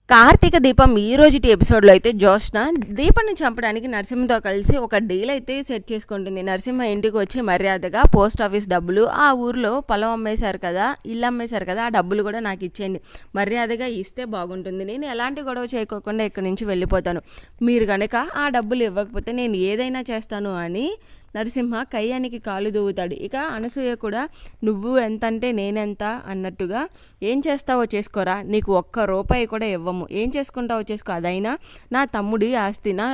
కార్తీక దీపం ఈ రోజుటి ఎపిసోడ్లో అయితే జ్యోత్స్న దీపాన్ని చంపడానికి నరసింహతో కలిసి ఒక డీల్ అయితే సెట్ చేసుకుంటుంది. నరసింహ ఇంటికి వచ్చి మర్యాదగా పోస్ట్ ఆఫీస్ డబ్బులు, ఆ ఊర్లో పొలం అమ్మేశారు కదా, ఇల్లు అమ్మేశారు కదా, ఆ డబ్బులు కూడా నాకు ఇచ్చేయండి, మర్యాదగా ఇస్తే బాగుంటుంది, నేను ఎలాంటి గొడవ చేయకోకుండా ఇక్కడి నుంచి వెళ్ళిపోతాను, మీరు కనుక ఆ డబ్బులు ఇవ్వకపోతే నేను ఏదైనా చేస్తాను అని నరసింహ కయ్యానికి కాలు దువ్వుతాడు. ఇక అనసూయ కూడా నువ్వు ఎంతంటే నేనెంత అన్నట్టుగా ఏం చేస్తావో చేసుకోరా, నీకు ఒక్క రూపాయి కూడా ఇవ్వము, ఏం చేసుకుంటావో చేసుకో, అదైనా నా తమ్ముడి ఆస్తినా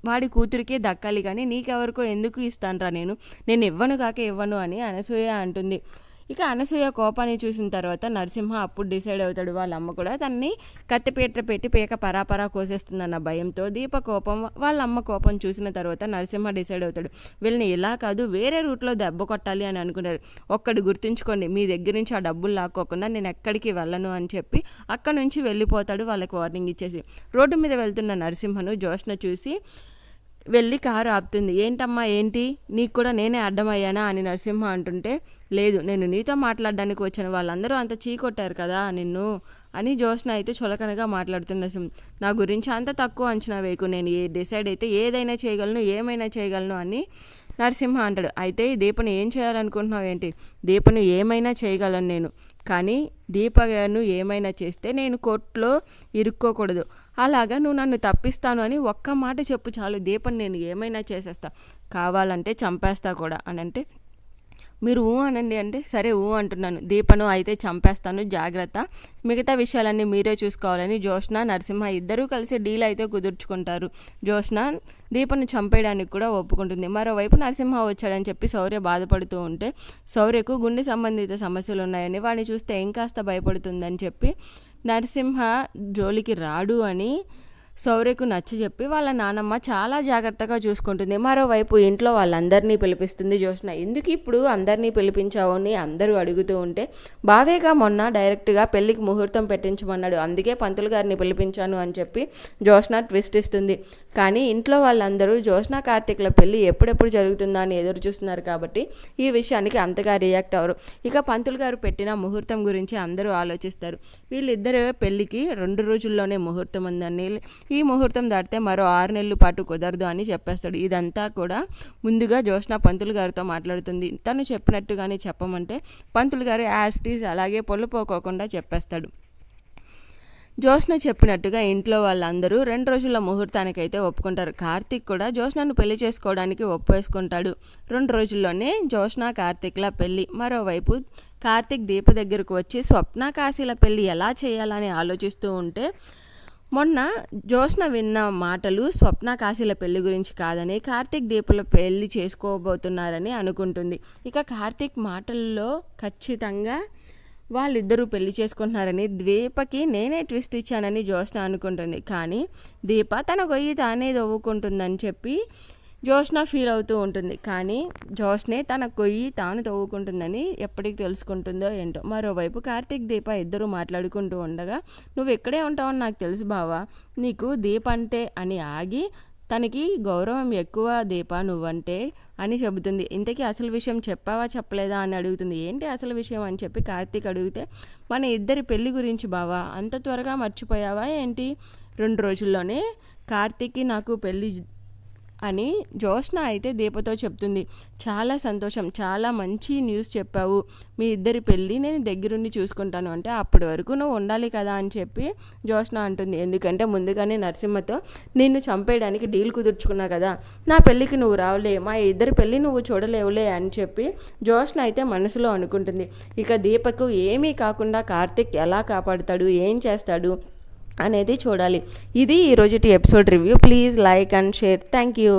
వాడి కూతురికే దక్కాలి కానీ నీకెవరికో ఎందుకు ఇస్తానురా, నేను ఇవ్వను కాక ఇవ్వను అని అనసూయ అంటుంది. ఇక అనసూయ కోపాన్ని చూసిన తర్వాత నరసింహ అప్పుడు డిసైడ్ అవుతాడు, వాళ్ళ అమ్మ కూడా తనని కత్తిపీట పెట్టి పీక పరాపరా కోసేస్తుందన్న భయంతో. దీప కోపం, వాళ్ళ అమ్మ కోపం చూసిన తర్వాత నరసింహ డిసైడ్ అవుతాడు, వీళ్ళని ఇలా కాదు వేరే రూట్లో దెబ్బ కొట్టాలి అని అనుకున్నారు. ఒక్కడు గుర్తుంచుకోండి, మీ దగ్గర నుంచి ఆ డబ్బులు లాక్కోకుండా నేను ఎక్కడికి వెళ్ళను అని చెప్పి అక్కడి నుంచి వెళ్ళిపోతాడు, వాళ్ళకి వార్నింగ్ ఇచ్చేసి. రోడ్డు మీద వెళ్తున్న నరసింహను జ్యోత్స్న చూసి వెళ్ళి కారు ఆపుతుంది. ఏంటమ్మా ఏంటి, నీకు కూడా నేనే అడ్డమయ్యానా అని నరసింహ అంటుంటే, లేదు నేను నీతో మాట్లాడడానికి వచ్చాను, వాళ్ళందరూ అంత చీకొట్టారు కదా నిన్ను అని జ్యోత్స్న అయితే చులకనగా మాట్లాడుతున్న. నా గురించి అంత తక్కువ అంచనా వేయకు, నేను డిసైడ్ అయితే ఏదైనా చేయగలను, ఏమైనా చేయగలను అని నరసింహ అంటాడు. అయితే దీపను ఏం చేయాలనుకుంటున్నావు ఏంటి, దీపను ఏమైనా చేయగలను నేను, కానీ దీపను ఏమైనా చేస్తే నేను కోర్టులో ఇరుక్కోకూడదు, అలాగా నువ్వు నన్ను తప్పిస్తాను అని ఒక్క మాట చెప్పు చాలు, దీపను నేను ఏమైనా చేసేస్తా, కావాలంటే చంపేస్తా కూడా అని అంటే, మీరు ఊ అనండి అంటే, సరే ఊ అంటున్నాను, దీపను అయితే చంపేస్తాను జాగ్రత్త, మిగతా విషయాలన్నీ మీరే చూసుకోవాలని జ్యోత్స్న నరసింహ ఇద్దరూ కలిసి డీల్ అయితే కుదుర్చుకుంటారు. జ్యోత్స్న దీపను చంపేయడానికి కూడా ఒప్పుకుంటుంది. మరోవైపు నరసింహ వచ్చాడని చెప్పి శౌర్య బాధపడుతూ ఉంటే, శౌర్యకు గుండె సంబంధిత సమస్యలు ఉన్నాయని వాడిని చూస్తే ఇంకాస్త భయపడుతుందని చెప్పి నరసింహ జోలికి రాడు అని శౌర్యకు నచ్చ చెప్పి వాళ్ళ నానమ్మ చాలా జాగ్రత్తగా చూసుకుంటుంది. మరోవైపు ఇంట్లో వాళ్ళందరినీ పిలిపిస్తుంది జ్యోత్స్న. ఎందుకు ఇప్పుడు అందరినీ పిలిపించావు అని అందరూ అడుగుతూ ఉంటే, బావేగా మొన్న డైరెక్ట్గా పెళ్ళికి ముహూర్తం పెట్టించమన్నాడు, అందుకే పంతులు గారిని పిలిపించాను అని చెప్పి జ్యోత్స్న ట్విస్ట్ ఇస్తుంది. కానీ ఇంట్లో వాళ్ళందరూ జ్యోత్స్న కార్తీక్ల పెళ్ళి ఎప్పుడెప్పుడు జరుగుతుందా అని ఎదురు చూస్తున్నారు కాబట్టి ఈ విషయానికి అంతగా రియాక్ట్ అవ్వరు. ఇక పంతులు గారు పెట్టిన ముహూర్తం గురించి అందరూ ఆలోచిస్తారు. వీళ్ళిద్దరు పెళ్ళికి 2 రోజుల్లోనే ముహూర్తం ఉందని, ఈ ముహూర్తం దాటితే మరో 6 నెలల పాటు కుదరదు అని చెప్పేస్తాడు. ఇదంతా కూడా ముందుగా జ్యోత్స్న పంతులు గారితో మాట్లాడుతుంది. తను చెప్పినట్టుగానే చెప్పమంటే పంతులు గారు యాస్టీస్ అలాగే పొల్లుపోకోకుండా చెప్పేస్తాడు. జ్యోత్స్న చెప్పినట్టుగా ఇంట్లో వాళ్ళందరూ 2 రోజుల ముహూర్తానికైతే ఒప్పుకుంటారు. కార్తీక్ కూడా జ్యోత్స్నను పెళ్లి చేసుకోవడానికి ఒప్పేసుకుంటాడు. 2 రోజుల్లోనే జ్యోత్స్న కార్తీక్ల పెళ్లి. మరోవైపు కార్తీక్ దీప దగ్గరకు వచ్చి స్వప్న కాశీల పెళ్లి ఎలా చేయాలని ఆలోచిస్తూ ఉంటే, మొన్న జ్యోత్స్న విన్న మాటలు స్వప్న కాశీల పెళ్లి గురించి కాదని కార్తీక్ దీపల పెళ్లి చేసుకోబోతున్నారని అనుకుంటుంది. ఇక కార్తీక్ మాటల్లో ఖచ్చితంగా వాళ్ళిద్దరూ పెళ్లి చేసుకుంటున్నారని, దీపకి నేనే ట్విస్ట్ ఇచ్చానని జ్యోత్స్న అనుకుంటుంది. కానీ దీప తన గొయ్యి తానే తవ్వుకుంటుందని చెప్పి జ్యోత్స్న ఫీల్ అవుతూ ఉంటుంది. కానీ జ్యోత్స్నే తన గొయ్యి తాను తవ్వుకుంటుందని ఎప్పటికి తెలుసుకుంటుందో ఏంటో. మరోవైపు కార్తీక్ దీప ఇద్దరు మాట్లాడుకుంటూ ఉండగా, నువ్వు ఇక్కడే ఉంటావని నాకు తెలుసు బావా, నీకు దీప అంటే అని ఆగి, తనకి గౌరవం ఎక్కువ దీప నువ్వంటే అని చెబుతుంది. ఇంతకీ అసలు విషయం చెప్పావా చెప్పలేదా అని అడుగుతుంది. ఏంటి అసలు విషయం అని చెప్పి కార్తీక్ అడిగితే, మన ఇద్దరి పెళ్లి గురించి బావా, అంత త్వరగా మర్చిపోయావా ఏంటి, 2 రోజుల్లోనే కార్తీక్కి నాకు పెళ్ళి అని జ్యోత్స్న అయితే దీపతో చెప్తుంది. చాలా సంతోషం, చాలా మంచి న్యూస్ చెప్పావు, మీ ఇద్దరి పెళ్ళి నేను దగ్గరుండి చూసుకుంటాను అంటే, అప్పటి వరకు నువ్వు ఉండాలి కదా అని చెప్పి జ్యోత్స్న అంటుంది. ఎందుకంటే ముందుగానే నరసింహతో నిన్ను చంపేయడానికి డీల్ కుదుర్చుకున్నా కదా, నా పెళ్ళికి నువ్వు రావులే, మా ఇద్దరి పెళ్ళి నువ్వు చూడలేవులే అని చెప్పి జ్యోత్స్న అయితే మనసులో అనుకుంటుంది. ఇక దీపకు ఏమీ కాకుండా కార్తీక్ ఎలా కాపాడుతాడు, ఏం చేస్తాడు అనేది చూడాలి. ఇది ఈరోజుటి episode review. Please like and share. Thank you.